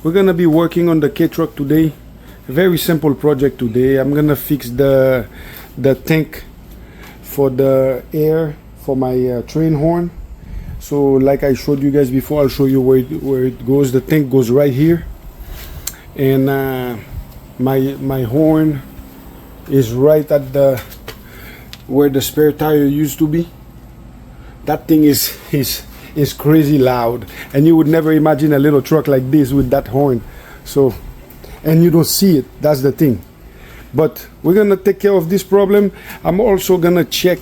We're gonna be working on the K-truck today. A very simple project today. I'm gonna fix the tank for the air for my train horn. So like I showed you guys before, I'll show you where it goes. The tank goes right here, and my horn is right at the where the spare tire used to be. That thing is crazy loud, and you would never imagine a little truck like this with that horn. So, and you don't see it, that's the thing. But we're gonna take care of this problem. I'm also gonna check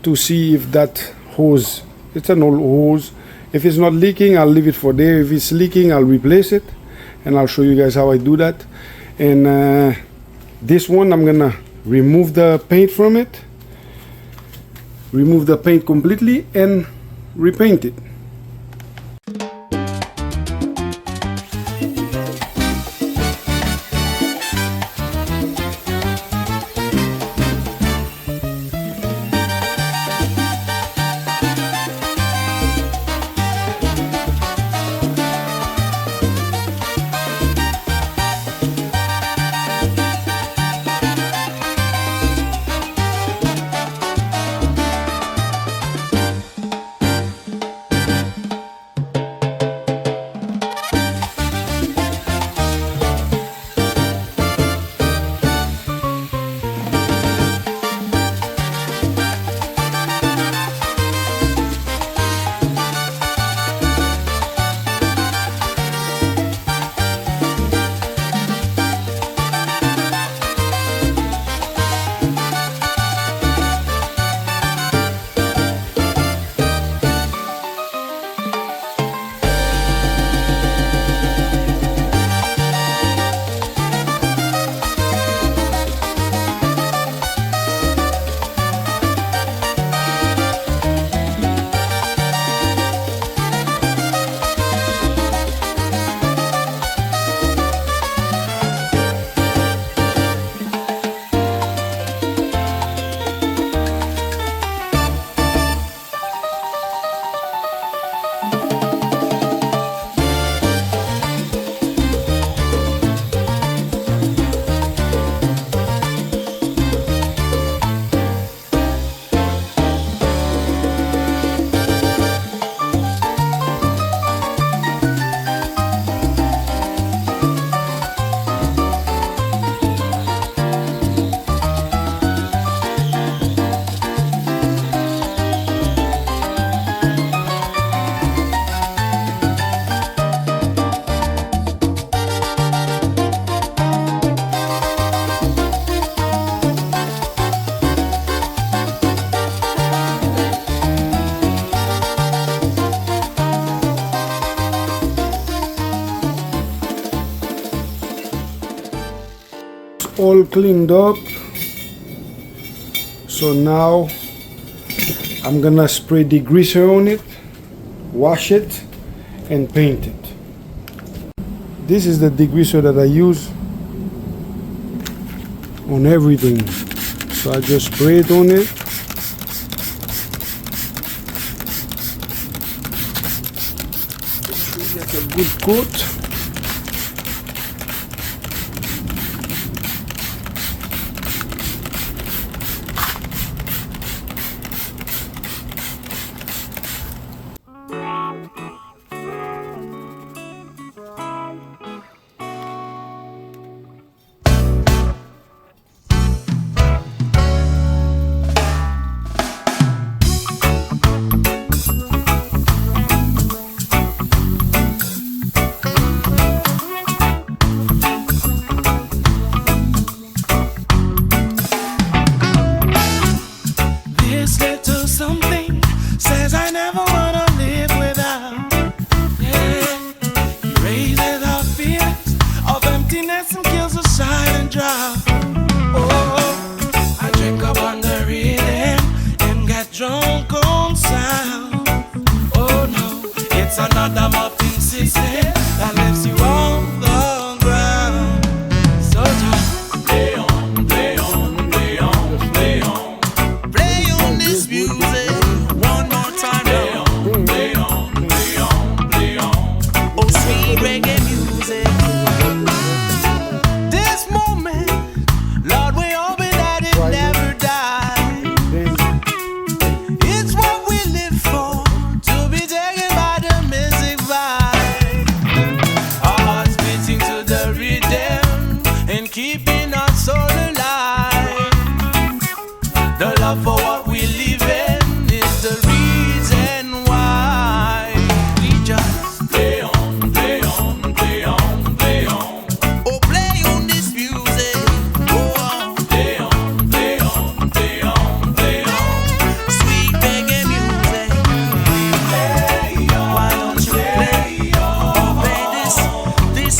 to see if that hose, it's an old hose, if it's not leaking, I'll leave it for there. If it's leaking, I'll replace it, and I'll show you guys how I do that. And this one, I'm gonna remove the paint from it, remove the paint completely, and repaint it. All cleaned up, so now I'm gonna spray degreaser on it, wash it, and paint it. This is the degreaser that I use on everything, so I just spray it on it. Get a good coat. Another muffin system that left you on the ground. So just play on, play on, play on, play on. Play on this music one more time. Play on, play on, play on, play on. Oh, sweet reggae music.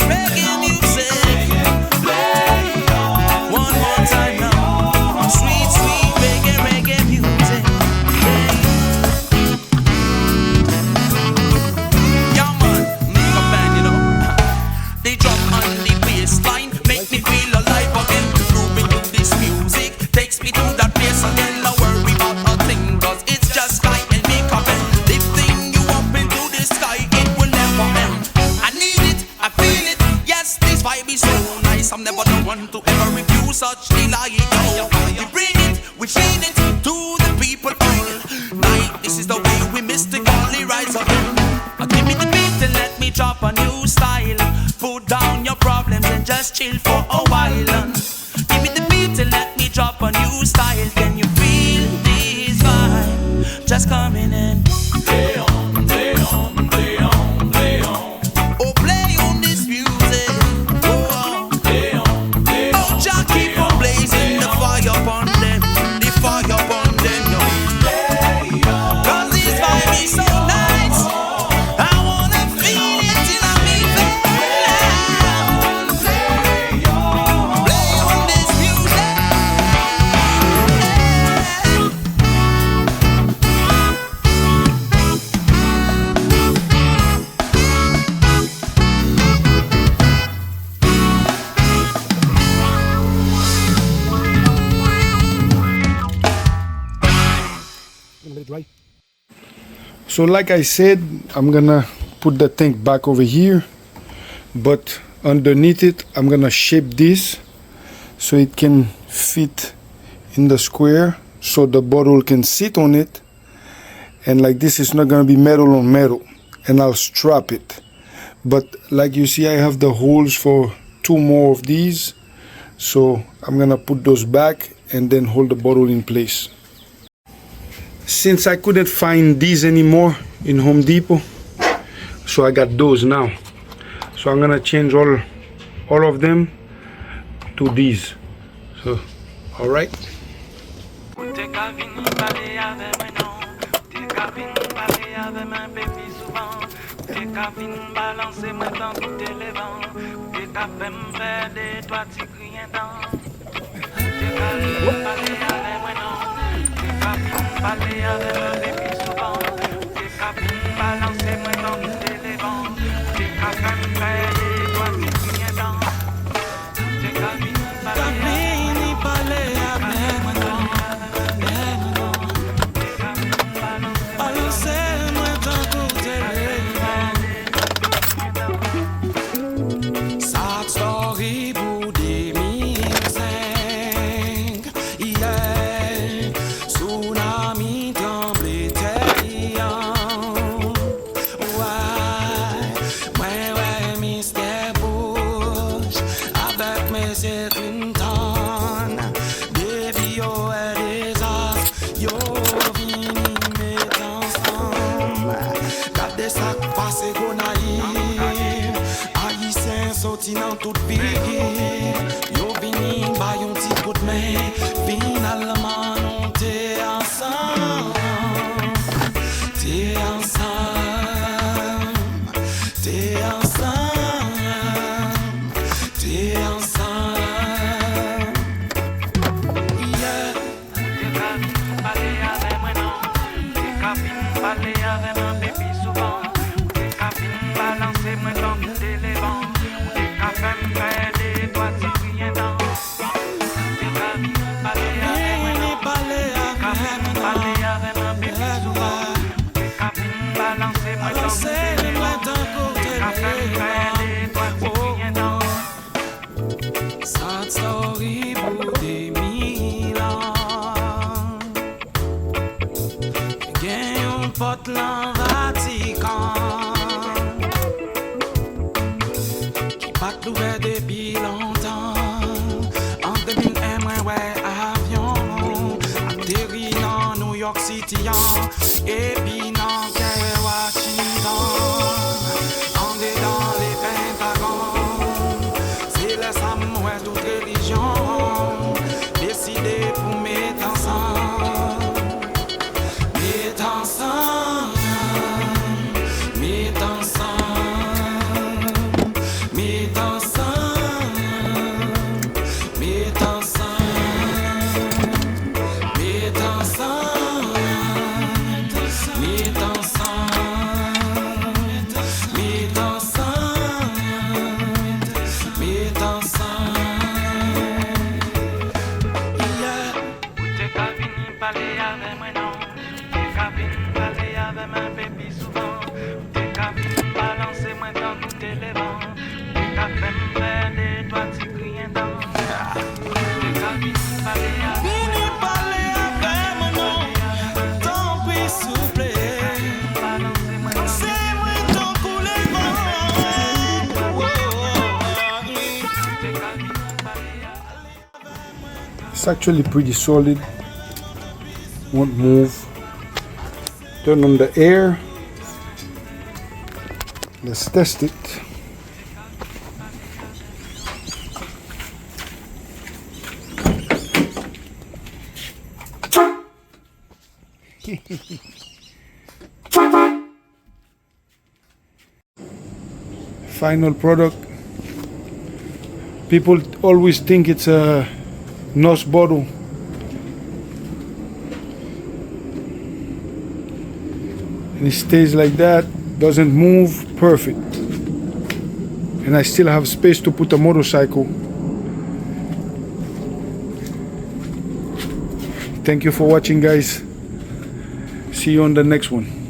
reggae music. One more time now. Sweet, sweet reggae music. Yeah, man, make a band, you know. They drum on the bass line, make me feel alive again. Grooving to this music takes me to that place again. No worry about a thing, cause it's just like any coffin. Lifting you up into the sky, it will never end. I need it, I feel it, yes, this vibe is so nice. I'm never the one to ever refuse such delight. We bring it, we feed it to the people all night. This is the way we mystically rise again. Give me the beat and let me drop a new style. Put down your problems and just chill for a while. Give me the beat and let me drop a new style. Can you feel this vibe just coming in? Play on, play on, play on, play on. Oh, play on this music. Oh, play on, play on. Oh, just keep on blazing the fire upon them, the fire upon them. No. Cause this vibe is so nice. I wanna feel it till I meet them. Play on this music. So like I said, I'm gonna put the tank back over here, but underneath it I'm gonna shape this so it can fit in the square, so the bottle can sit on it, and like this is not gonna be metal on metal, and I'll strap it. But like you see, I have the holes for 2 more of these, so I'm gonna put those back and then hold the bottle in place. Since I couldn't find these anymore in Home Depot, so I got those now. So I'm gonna change all of them to these. So, all right. Nan tout pique, yo vini ba yon ti coup de main. Finalement on t'est ensemble, t'es ensemble, t'es ensemble, t'es ensemble. Yeah. T'es capable parler avec moi non, t'es capable parler avec moi baby souvent, t'es capable balancer moi comme t'es les vents. Story pour des mille ans. Gagne un pote l'en Vatican qui pas trouvé depuis longtemps. En 2001, ouais, avion atterri dans New York City et puis dans Washington. En dedans les Pentagons, c'est la Sam, ouais, toute religion décidé pour mettre ensemble, mettre ensemble, mettre ensemble, mettre Vini parler avec mon nom, ton pays souffle. C'est moi ton couler It's actually pretty solid, won't move. Turn on the air. Let's test it. Final product. People always think it's a nose bottle. And it stays like that, doesn't move, perfect. And I still have space to put a motorcycle. Thank you for watching, guys. See you on the next one.